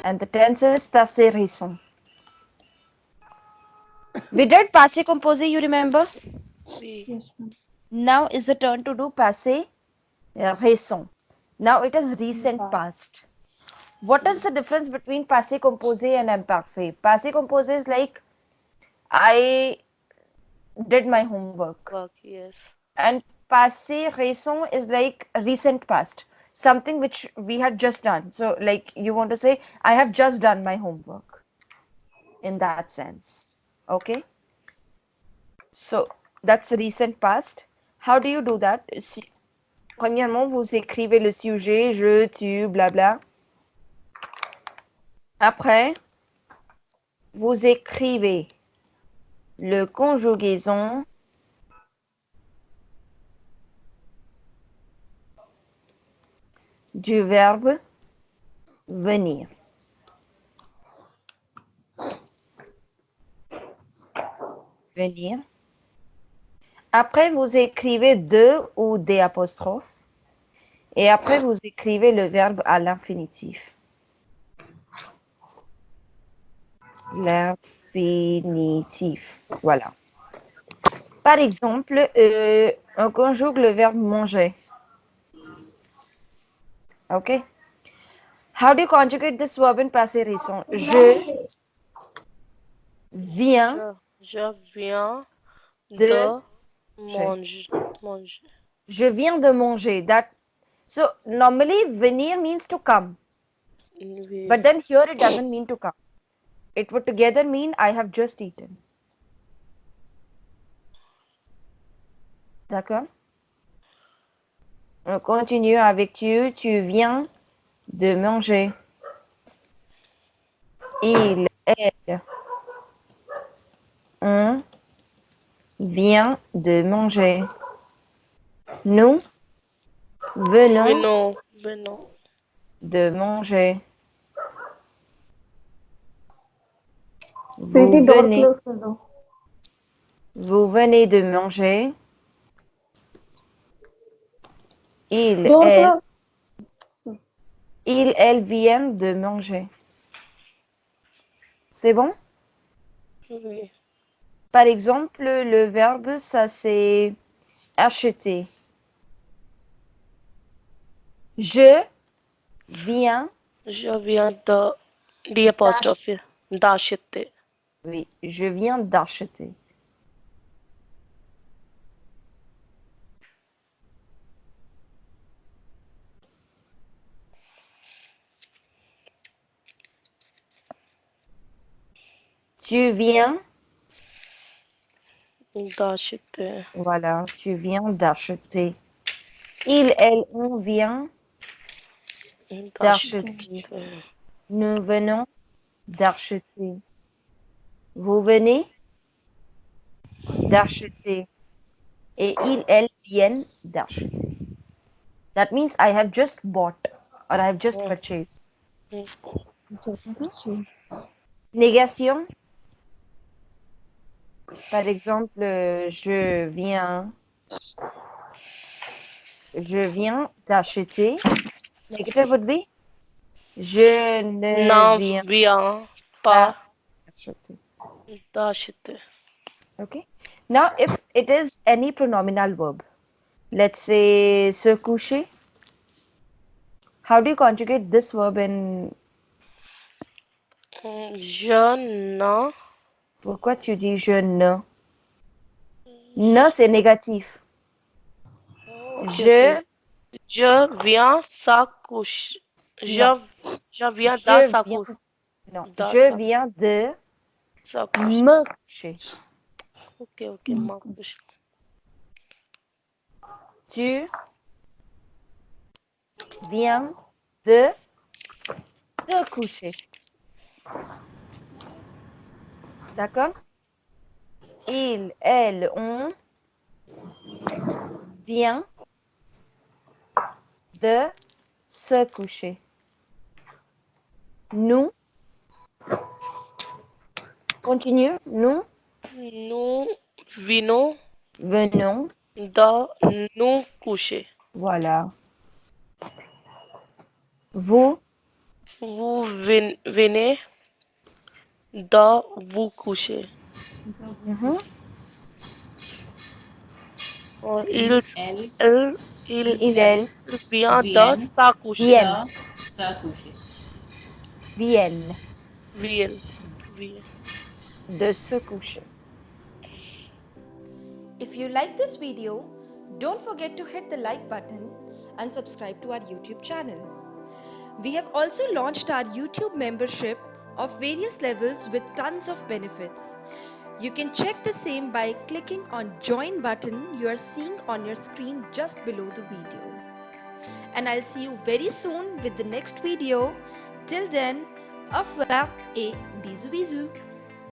And the tense is passé récent. We did passé composé, you remember? Yes, ma'am. Now is the turn to do passé récent. Now it is recent past. What is the difference between passé composé and imparfait? Passé composé is like I did my homework. Work, yes. And passé récent is like recent past, something which we had just done. So, like you want to say, I have just done my homework in that sense. Okay. So, that's recent past. How do you do that? Premièrement, vous écrivez le sujet, je, tu, blabla. Après, vous écrivez le conjugaison du verbe venir. Venir. Après, vous écrivez de ou des apostrophes. Et après, vous écrivez le verbe à l'infinitif. L'infinitif. Voilà. Par exemple, on conjugue le verbe manger. OK? How do you conjugate this verb in passé récent? Je viens Je viens de de manger. Je viens de manger. So normally venir means to come. But then here it doesn't mean to come. It would together mean I have just eaten. D'accord? On continue avec tu. Tu viens de manger. Il, elle, on vient de manger. Nous venons de manger. Vous venez de manger. Il, elle vient de manger. C'est bon? Oui. Par exemple, le verbe, ça c'est acheter. Je viens de d'apostrophe d'acheter. Oui, je viens d'acheter. Tu viens d'acheter. Voilà, tu viens d'acheter. Il, elle, on vient d'acheter. Nous venons d'acheter. Vous venez d'acheter. Et il, elle viennent d'acheter. That means I have just bought or I have just purchased. Négation. Par exemple, je viens d'acheter. Negative would be je ne viens pas d'acheter. d'acheter. Okay. Now, if it is any pronominal verb, let's say se coucher, how do you conjugate this verb in? Je ne. Pourquoi tu dis je ne? Ne, c'est négatif. Je viens sa couche. Je viens dans sa couche. Non, je viens de me coucher. Ok, ma couche. Tu viens de te coucher. D'accord? Il, elle, on vient de se coucher. Nous, continue, nous venons de nous coucher. Voilà. Vous Vous venez de vous coucher. Mhm. और Elle il, il Il, vient de vient s'accoucher. vienne, de s'accoucher. vienne, Vient. Vient. de se coucher. If you like this video, don't forget to hit the like button and subscribe to our YouTube channel. We have also launched our YouTube membership of various levels with tons of benefits. You can check the same by clicking on join button you are seeing on your screen just below the video. And I'll see you very soon with the next video. Till then, au revoir et bisous bisous.